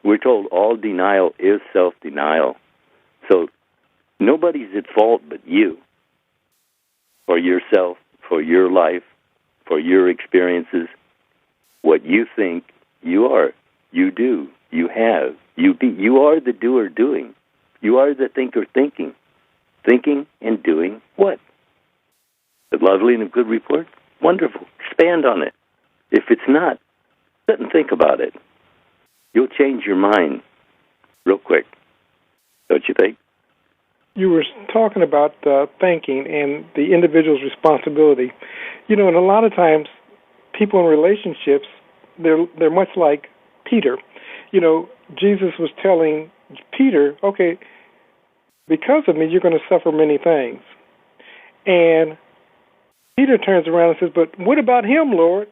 We're told all denial is self-denial. So nobody's at fault but you for yourself, for your life, for your experiences, what you think you are, you do, you have, you be. You are the doer doing. You are the thinker thinking. Thinking and doing what? A lovely and a good report? Wonderful. Expand on it. If it's not, sit and think about it. You'll change your mind real quick. Don't you think? You were talking about thinking and the individual's responsibility. You know, and a lot of times people in relationships, they're much like Peter. You know, Jesus was telling Peter, okay, because of me, you're going to suffer many things. And Peter turns around and says, but what about him, Lord?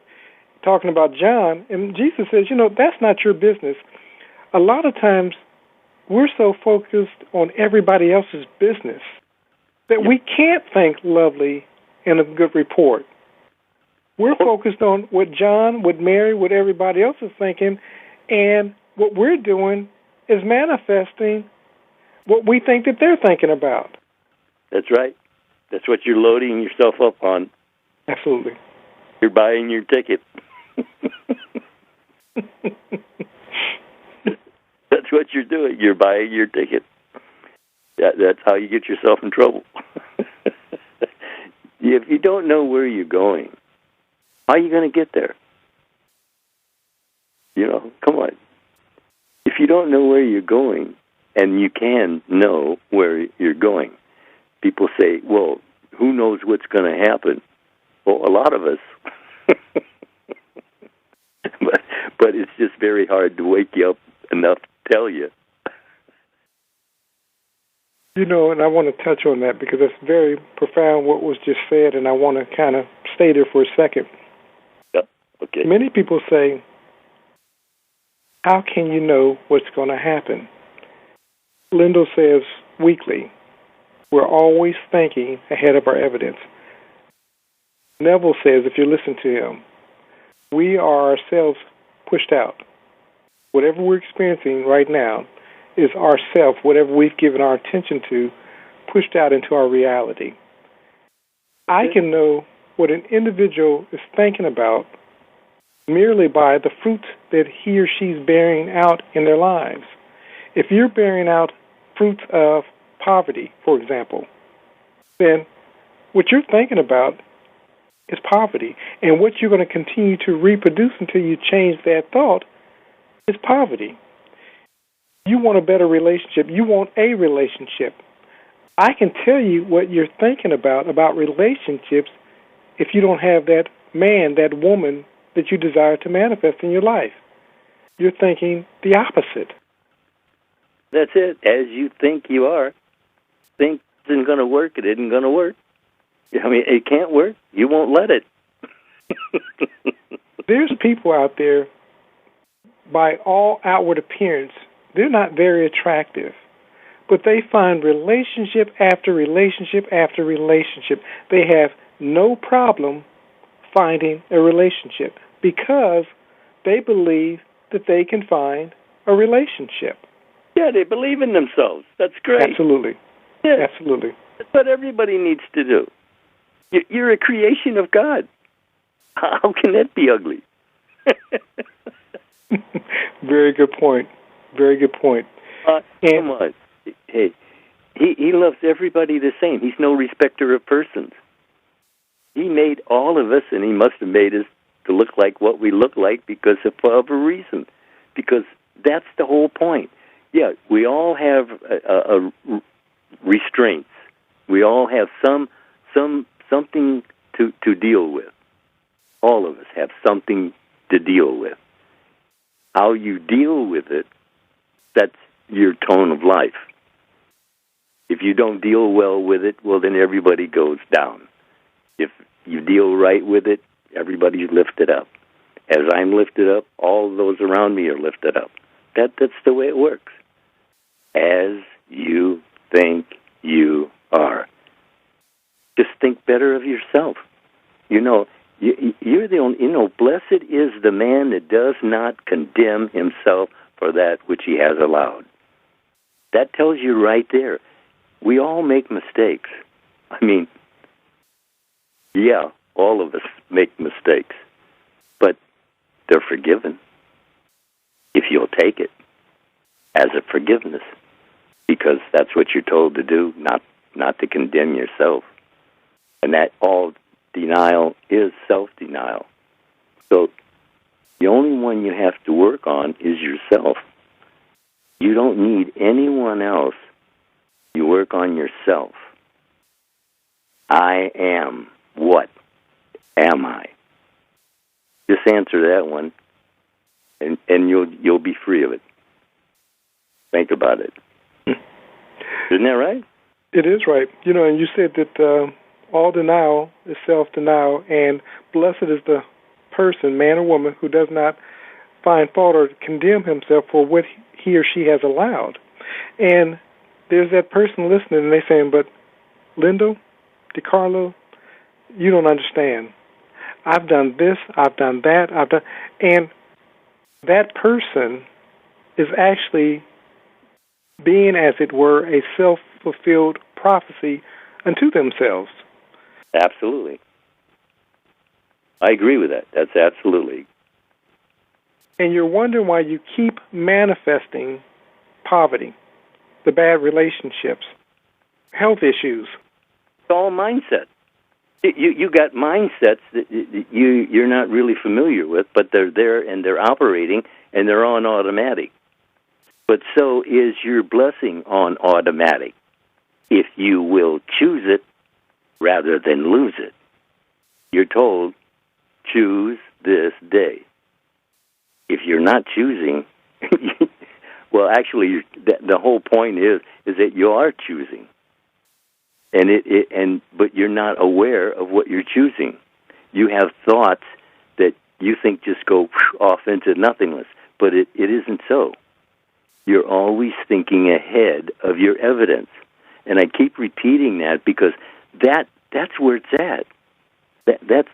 Talking about John. And Jesus says, you know, that's not your business. A lot of times we're so focused on everybody else's business that we can't think lovely and a good report. We're focused on what John, what Mary, what everybody else is thinking, and what we're doing is manifesting what we think that they're thinking about. That's right. That's what you're loading yourself up on. Absolutely. You're buying your ticket. That's what you're doing. You're buying your ticket. That's how you get yourself in trouble. If you don't know where you're going, how are you going to get there? You know, come on. If you don't know where you're going, and you can know where you're going, people say, well, who knows what's going to happen? Well, a lot of us. but it's just very hard to wake you up enough to tell you. You know, and I want to touch on that because it's very profound what was just said, and I want to kind of stay there for a second. Yeah, okay. Many people say, how can you know what's going to happen? Lindell says weekly, we're always thinking ahead of our evidence. Neville says, if you listen to him, we are ourselves pushed out. Whatever we're experiencing right now is ourself, whatever we've given our attention to, pushed out into our reality. I can know what an individual is thinking about merely by the fruits that he or she's bearing out in their lives. If you're bearing out fruits of poverty, for example, then what you're thinking about is poverty. And what you're going to continue to reproduce until you change that thought is poverty. You want a better relationship. You want a relationship. I can tell you what you're thinking about relationships if you don't have that man, that woman that you desire to manifest in your life. You're thinking the opposite. That's it. As you think you are. Think it isn't going to work. It isn't going to work. I mean, it can't work. You won't let it. There's people out there, by all outward appearance, they're not very attractive, but they find relationship after relationship after relationship. They have no problem finding a relationship because they believe that they can find a relationship. Yeah, they believe in themselves. That's great. Absolutely. Yeah. Absolutely. That's what everybody needs to do. You're a creation of God. How can that be ugly? Very good point. Very good point. Come on. Hey, he loves everybody the same. He's no respecter of persons. He made all of us, and he must have made us to look like what we look like because of a reason. Because that's the whole point. Yeah, we all have restraints. We all have something to deal with. All of us have something to deal with. How you deal with it, that's your tone of life. If you don't deal well with it, well, then everybody goes down. If you deal right with it, everybody's lifted up. As I'm lifted up, all those around me are lifted up. That's the way it works. As you think you are. Just think better of yourself. You know, you're the only, blessed is the man that does not condemn himself for that which he has allowed. That tells you right there. We all make mistakes. I mean, yeah, all of us make mistakes, but they're forgiven if you'll take it as a forgiveness, because that's what you're told to do, not to condemn yourself. And that all denial is self-denial. So the only one you have to work on is yourself. You don't need anyone else. You work on yourself. I am. What am I? Just answer that one, and you'll be free of it. Think about it. Isn't that right? It is right. And you said that all denial is self-denial, and blessed is the person, man or woman, who does not find fault or condemn himself for what he or she has allowed. And there's that person listening, and they're saying, but Lindell, DeCarlo, you don't understand. I've done this, I've done that, and that person is actually being, as it were, a self-fulfilled prophecy unto themselves. Absolutely. I agree with that. That's absolutely. And you're wondering why you keep manifesting poverty, the bad relationships, health issues. It's all mindset. You got mindsets that you're not really familiar with, but they're there and they're operating and they're on automatic. But so is your blessing on automatic, if you will choose it rather than lose it. You're told, choose this day. If you're not choosing, well, actually, the whole point is that you are choosing, but you're not aware of what you're choosing. You have thoughts that you think just go off into nothingness, but it isn't so. You're always thinking ahead of your evidence. And I keep repeating that because that's where it's at. That's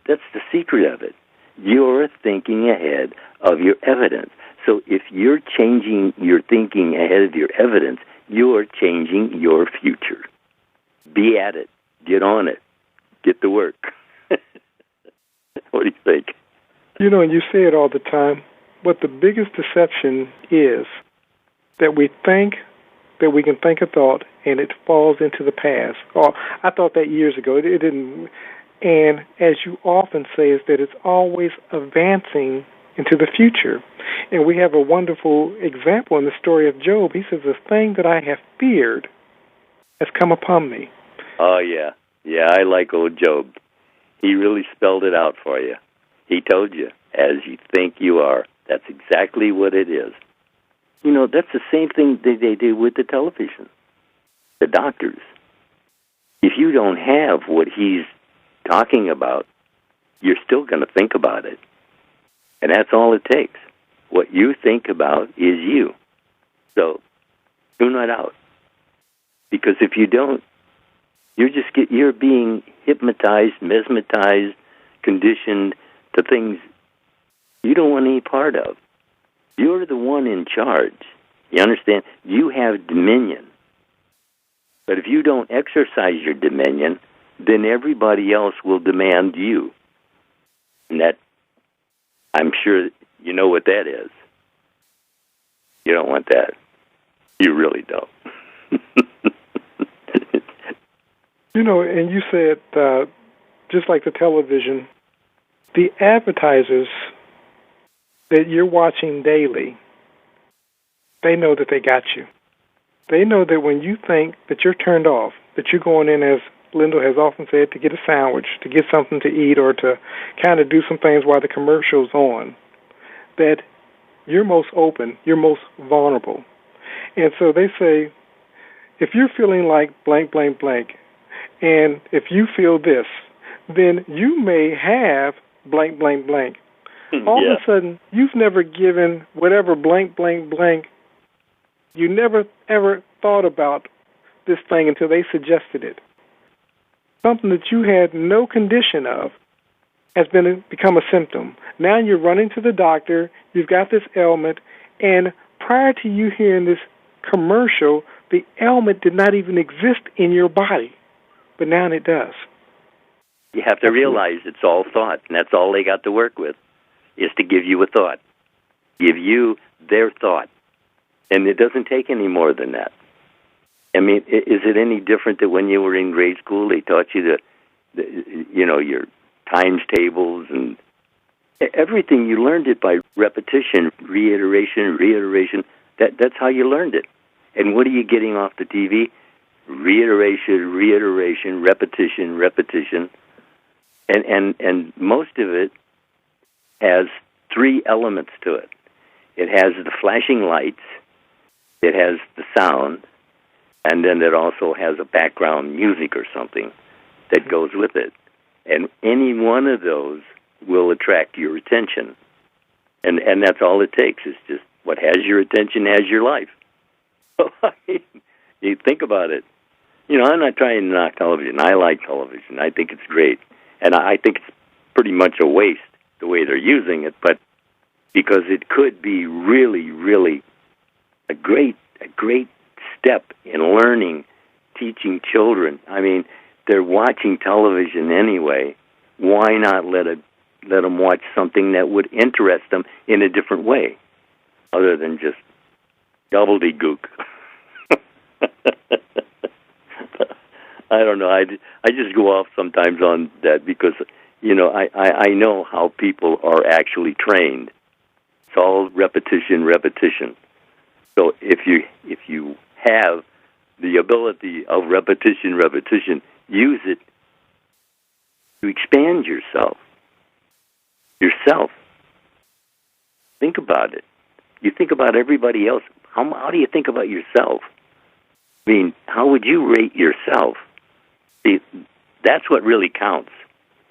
the secret of it. You're thinking ahead of your evidence. So if you're changing your thinking ahead of your evidence, you're changing your future. Be at it. Get on it. Get to work. What do you think? And you say it all the time, but the biggest deception is that we think that we can think a thought and it falls into the past. Oh, I thought that years ago. It didn't. And as you often say, is that it's always advancing into the future. And we have a wonderful example in the story of Job. He says, the thing that I have feared has come upon me. Oh, yeah. Yeah, I like old Job. He really spelled it out for you. He told you, as you think you are. That's exactly what it is. That's the same thing they do with the television, the doctors. If you don't have what he's talking about, you're still going to think about it. And that's all it takes. What you think about is you. So, tune that out. Because if you don't, you're being hypnotized, mesmerized, conditioned to things you don't want any part of. You're the one in charge. You understand? You have dominion. But if you don't exercise your dominion, then everybody else will demand you. And that, I'm sure you know what that is. You don't want that. You really don't. And you said, just like the television, the advertisers that you're watching daily, they know that they got you. They know that when you think that you're turned off, that you're going in, as Lindell has often said, to get a sandwich, to get something to eat, or to kind of do some things while the commercial's on, that you're most open, you're most vulnerable. And so they say, if you're feeling like blank, blank, blank, and if you feel this, then you may have blank, blank, blank. All of a sudden, you've never given whatever blank, blank, blank. You never, ever thought about this thing until they suggested it. Something that you had no condition of has become a symptom. Now you're running to the doctor, you've got this ailment, And prior to you hearing this commercial, the ailment did not even exist in your body, but now it does. You have to realize it's all thought, and that's all they got to work with, is to give you a thought. Give you their thought. And it doesn't take any more than that. I mean, is it any different that when you were in grade school, they taught you your times tables and everything? You learned it by repetition, reiteration. That's how you learned it. And what are you getting off the TV? Reiteration, repetition. And most of it has three elements to it. It has the flashing lights, it has the sound, and then it also has a background music or something that goes with it. And any one of those will attract your attention. And that's all it takes. It's just what has your attention has your life. So, I mean, you think about it. I'm not trying to knock television. I like television. I think it's great. And I think it's pretty much a waste the way they're using it, but because it could be really, really a great step in learning, teaching children. I mean, they're watching television anyway. Why not let them watch something that would interest them in a different way, other than just gobbledygook? I don't know. I just go off sometimes on that because, I know how people are actually trained. It's all repetition. So if you have the ability of repetition, use it to expand yourself. Think about it. You think about everybody else. How do you think about yourself? I mean, how would you rate yourself? See, that's what really counts,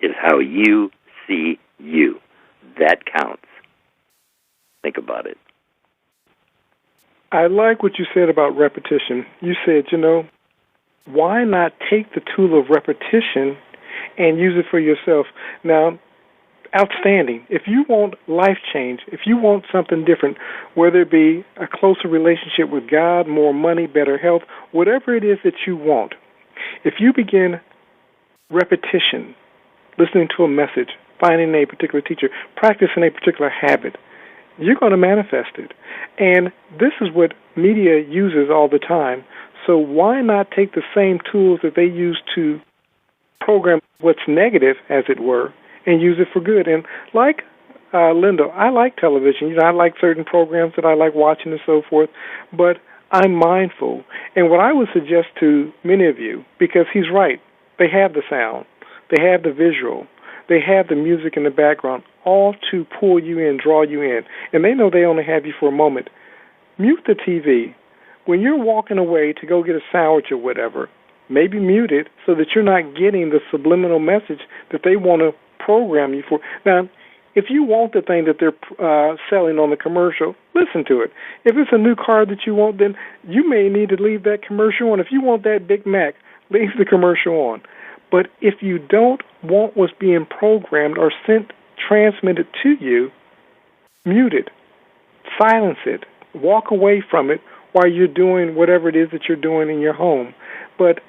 is how you see you. That counts. Think about it. I like what you said about repetition. You said, why not take the tool of repetition and use it for yourself? Now, outstanding. If you want life change, if you want something different, whether it be a closer relationship with God, more money, better health, whatever it is that you want, if you begin repetition, listening to a message, finding a particular teacher, practicing a particular habit, you're going to manifest it. And this is what media uses all the time. So why not take the same tools that they use to program what's negative, as it were, and use it for good? And like Lindell, I like television. I like certain programs that I like watching and so forth, but I'm mindful. And what I would suggest to many of you, because he's right, they have the sound, they have the visual, they have the music in the background, all to pull you in, draw you in. And they know they only have you for a moment. Mute the TV. When you're walking away to go get a sandwich or whatever, maybe mute it so that you're not getting the subliminal message that they want to program you for. Now, if you want the thing that they're selling on the commercial, listen to it. If it's a new car that you want, then you may need to leave that commercial on. If you want that Big Mac, leave the commercial on. But if you don't want what's being programmed or transmitted to you, mute it, silence it, walk away from it while you're doing whatever it is that you're doing in your home. But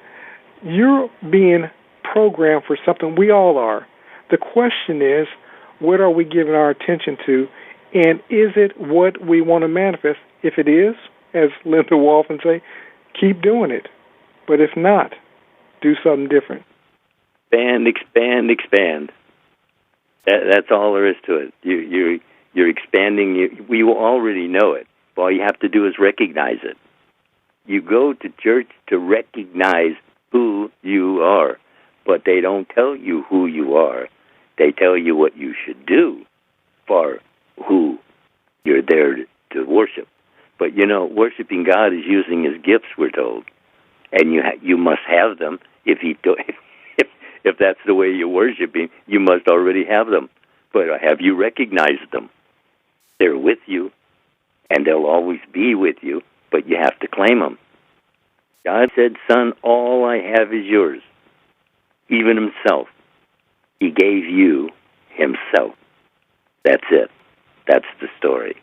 you're being programmed for something. We all are. The question is, what are we giving our attention to, and is it what we want to manifest? If it is, as Linda will often say, keep doing it. But if not, do something different. Expand. That's all there is to it. You're expanding. We already know it. All you have to do is recognize it. You go to church to recognize who you are, but they don't tell you who you are. They tell you what you should do for who you're there to worship. But, worshiping God is using His gifts, we're told. And you must have them. If that's the way you're worshiping, you must already have them. But have you recognized them? They're with you, and they'll always be with you, but you have to claim them. God said, "Son, all I have is yours." Even Himself. He gave you Himself. That's it. That's the story.